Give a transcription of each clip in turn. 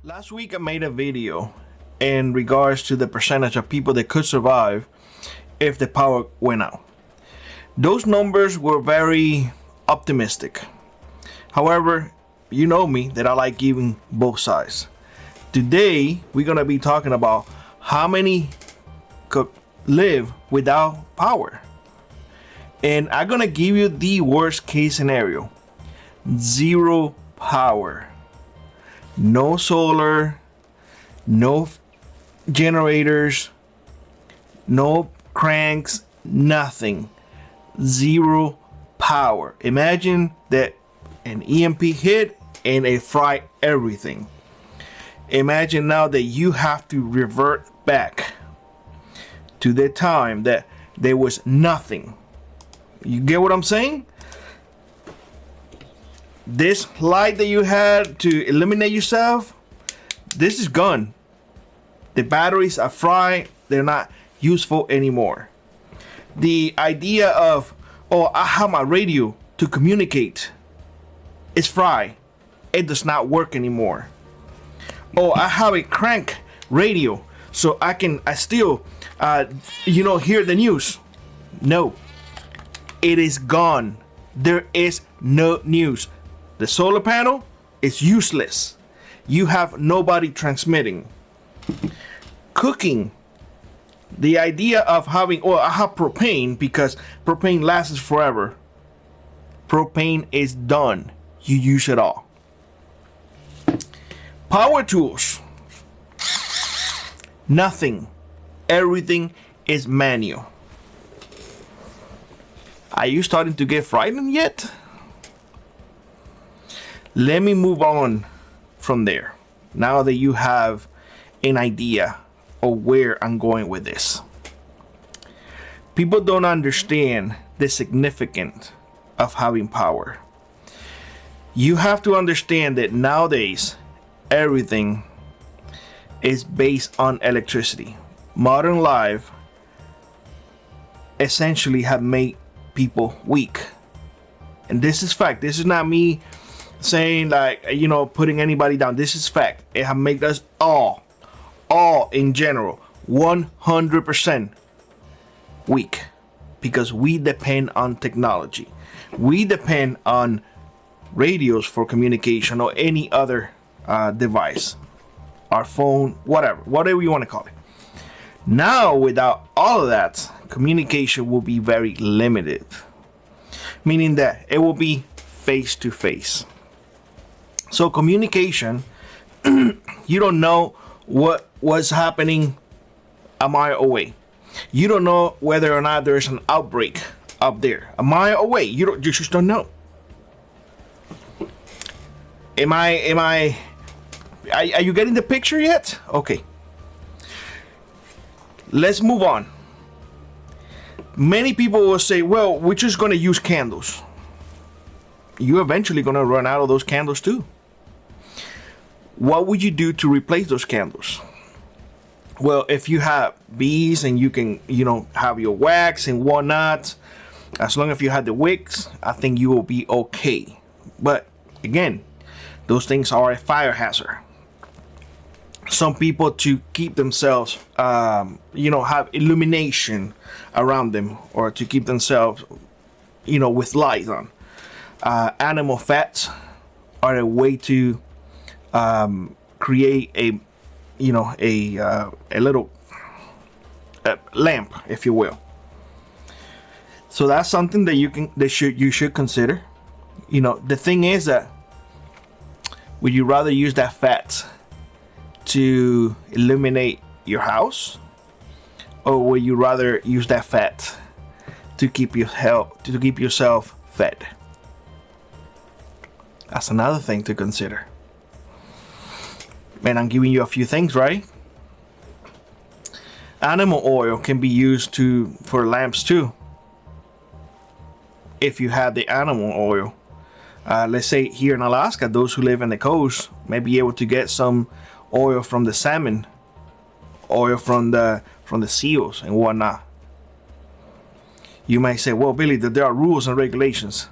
Last week I made a video in regards to the percentage of people that could survive if the power went out. Those numbers were very optimistic. However, you know me that I like giving both sides. Today we're gonna be talking about how many could live without power. And I'm gonna give you the worst case scenario. Zero power. No solar, no generators, no cranks, nothing. Zero power. Imagine that an EMP hit and it fried everything. Imagine now that you have to revert back to the time that there was nothing. You get what I'm saying? This light that you had to eliminate yourself, this is gone. The batteries are fried. They're not useful anymore. The idea of, oh, I have my radio to communicate, is fried. It does not work anymore. Oh, I have a crank radio so I still hear the news. No, it is gone. There is no news. The solar panel is useless. You have nobody transmitting. Cooking. The idea of having, I have propane because propane lasts forever. Propane is done. You use it all. Power tools. Nothing. Everything is manual. Are you starting to get frightened yet? Let me move on from there. Now that you have an idea of where I'm going with this. People don't understand the significance of having power. You have to understand that nowadays everything is based on electricity. Modern life essentially have made people weak. And this is fact. This is not me saying putting anybody down. This is fact. It have made us all in general 100% weak because we depend on technology. We depend on radios for communication or any other device, our phone, whatever you want to call it. Now, without all of that, communication will be very limited, meaning that it will be face to face. So communication, you don't know what was happening a mile away. You don't know whether or not there's an outbreak up there a mile away. You just don't know. Are you getting the picture yet? Okay. Let's move on. Many people will say, well, we're just going to use candles. You're eventually going to run out of those candles too. What would you do to replace those candles? Well, if you have bees and you can, have your wax and whatnot, as long as you have the wicks, I think you will be okay. But again, those things are a fire hazard. Some people, to keep themselves, have illumination around them, or to keep themselves, with light on. Animal fats are a way to create a little lamp, if you will. So that's something that you should consider. The thing is that, would you rather use that fat to illuminate your house, or would you rather use that fat to keep yourself fed? That's another thing to consider. And I'm giving you a few things, right? Animal oil can be used for lamps too. If you have the animal oil, let's say here in Alaska, those who live in the coast may be able to get some oil from the salmon, oil from the seals and whatnot. You might say, well, Billy, that there are rules and regulations.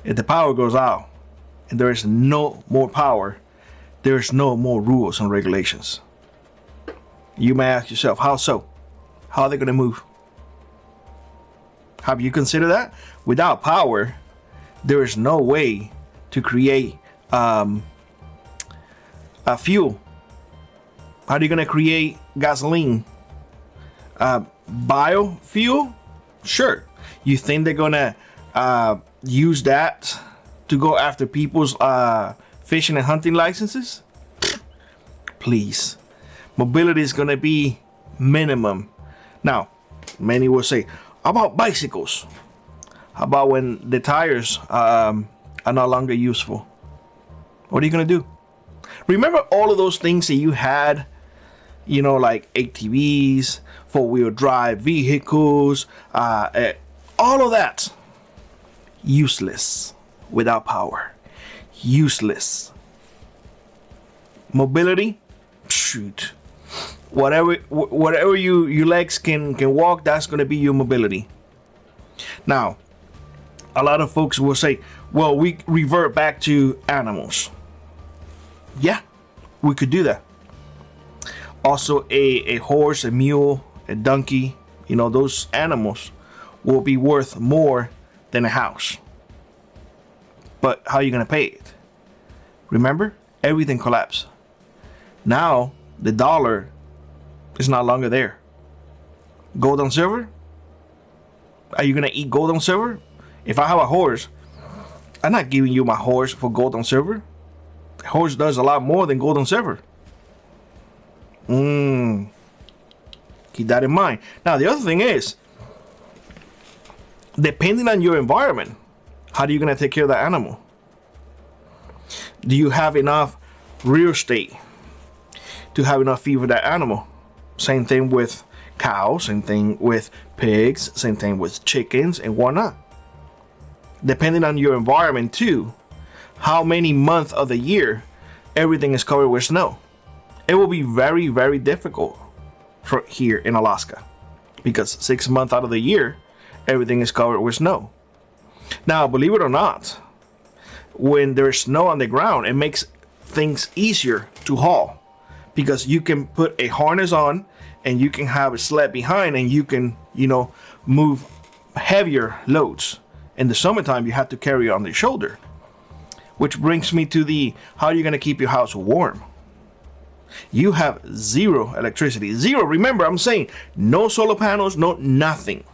If the power goes out and there is no more power, there's no more rules and regulations. You may ask yourself, how so? How are they going to move? Have you considered that? Without power, there is no way to create a fuel. How are you going to create gasoline? Biofuel? Sure. You think they're going to use that to go after people's fishing and hunting licenses? Please. Mobility is going to be minimum. Now, many will say, how about bicycles? How about when the tires are no longer useful? What are you going to do? Remember all of those things that you had, you know, like ATVs, four-wheel drive vehicles, all of that. Useless without power. Useless. Mobility? Shoot. Whatever your legs can walk, that's going to be your mobility. Now, a lot of folks will say, well, we revert back to animals. Yeah, we could do that. Also, a horse, a mule, a donkey, you know, those animals will be worth more than a house. But how are you going to pay it? Remember, everything collapsed. Now, the dollar is no longer there. Gold and silver? Are you going to eat gold and silver? If I have a horse, I'm not giving you my horse for gold and silver. The horse does a lot more than gold and silver. Keep that in mind. Now, the other thing is, depending on your environment, how are you going to take care of that animal? Do you have enough real estate to have enough feed for that animal? Same thing with cows, same thing with pigs, same thing with chickens and whatnot. Depending on your environment too, how many months of the year everything is covered with snow. It will be very, very difficult for here in Alaska because 6 months out of the year, everything is covered with snow. Now, believe it or not, when there's snow on the ground, it makes things easier to haul because you can put a harness on and you can have a sled behind and you can, you know, move heavier loads. In the summertime, you have to carry on the shoulder. Which brings me to the, how are you going to keep your house warm? You have zero electricity. Zero. Remember, I'm saying no solar panels, no nothing.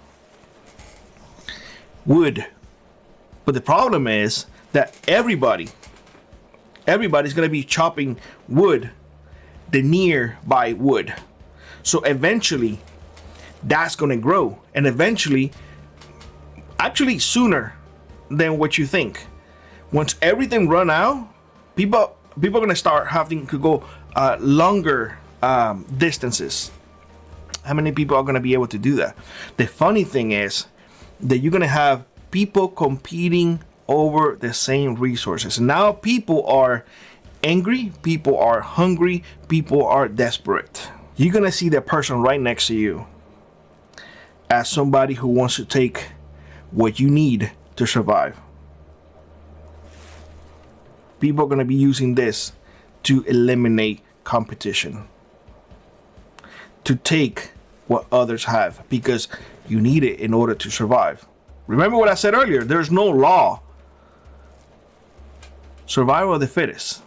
Wood. But the problem is that everybody's going to be chopping wood, the nearby wood. So eventually, that's going to grow. And eventually, actually sooner than what you think. Once everything run out, people are going to start having to go longer distances. How many people are going to be able to do that? The funny thing is that you're going to have people competing over the same resources. Now people are angry, people are hungry, people are desperate. You're going to see that person right next to you as somebody who wants to take what you need to survive. People are going to be using this to eliminate competition, to take what others have because you need it in order to survive. Remember what I said earlier, there's no law. Survival of the fittest.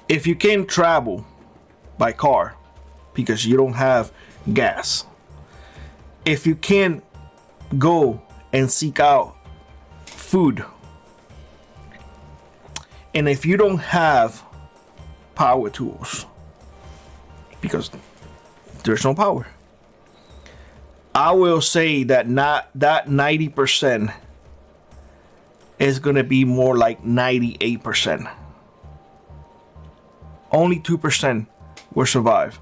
If you can't travel by car because you don't have gas, if you can't go and seek out food, and if you don't have power tools, because there's no power, I will say that not that 90% is going to be more like 98%. Only 2% will survive.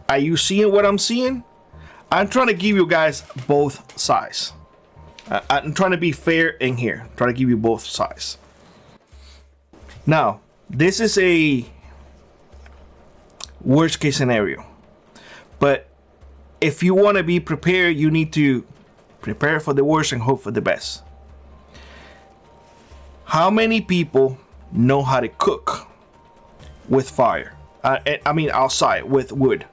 Are you seeing what I'm seeing? I'm trying to give you guys both sides. I'm trying to be fair in here. I'm trying to give you both sides. Now, this is a worst case scenario. But if you want to be prepared, you need to prepare for the worst and hope for the best. How many people know how to cook with fire? Outside with wood.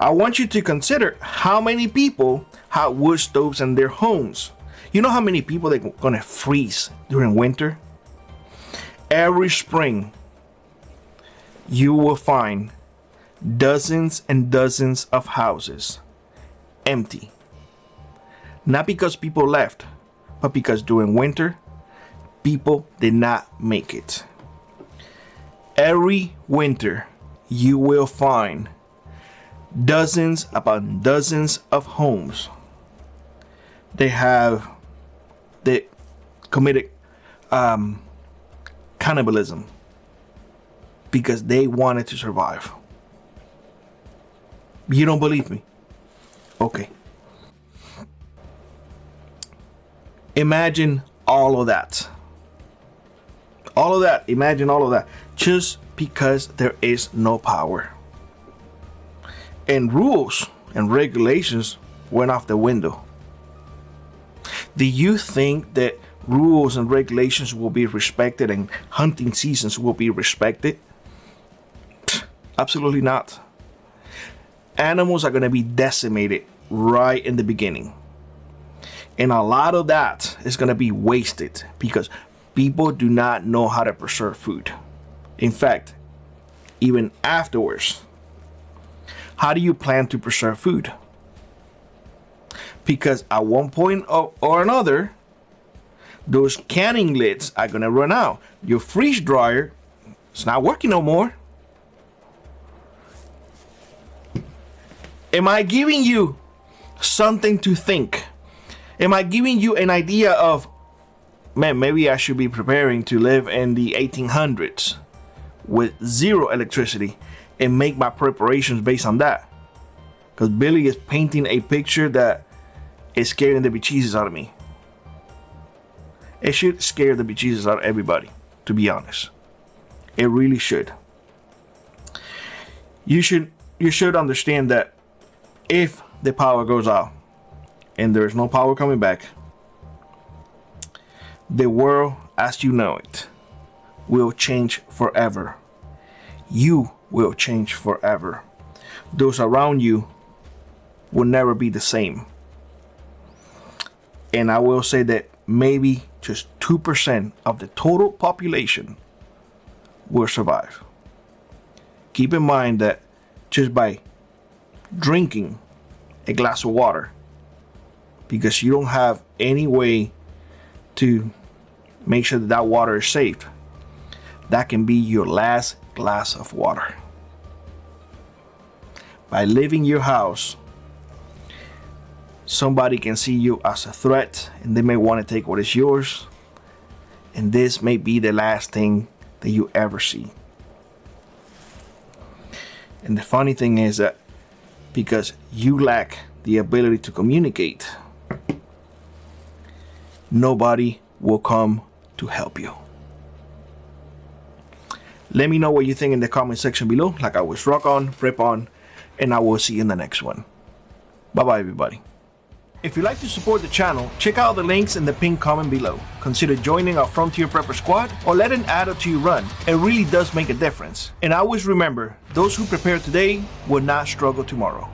I want you to consider how many people have wood stoves in their homes. You know how many people they're gonna freeze during winter? Every spring, you will find dozens and dozens of houses empty. Not because people left, but because during winter, people did not make it. Every winter, you will find dozens upon dozens of homes. They committed cannibalism because they wanted to survive. You don't believe me? Okay. Imagine all of that. Imagine all of that. Just because there is no power. And rules and regulations went off the window. Do you think that rules and regulations will be respected and hunting seasons will be respected? Absolutely not. Animals are going to be decimated right in the beginning. And a lot of that is going to be wasted because people do not know how to preserve food. In fact, even afterwards, how do you plan to preserve food? Because at one point or another, those canning lids are going to run out. Your freeze dryer is not working no more. Am I giving you something to think? Am I giving you an idea of, man, maybe I should be preparing to live in the 1800s with zero electricity and make my preparations based on that? Because Billy is painting a picture that is scaring the bejesus out of me. It should scare the bejesus out of everybody, to be honest. It really should. You should understand that if the power goes out and there is no power coming back, the world as you know it will change forever. You will change forever. Those around you will never be the same. And I will say that maybe just 2% of the total population will survive. Keep in mind that just by drinking a glass of water, because you don't have any way to make sure that water is safe, that can be your last glass of water. By leaving your house, somebody can see you as a threat and they may want to take what is yours, and this may be the last thing that you ever see. And the funny thing is that because you lack the ability to communicate, nobody will come to help you. Let me know what you think in the comment section below. Like always, rock on, prep on, and I will see you in the next one. Bye bye, everybody. If you'd like to support the channel, check out the links in the pinned comment below. Consider joining our Frontier Prepper Squad or let an ad to you run. It really does make a difference. And always remember, those who prepare today will not struggle tomorrow.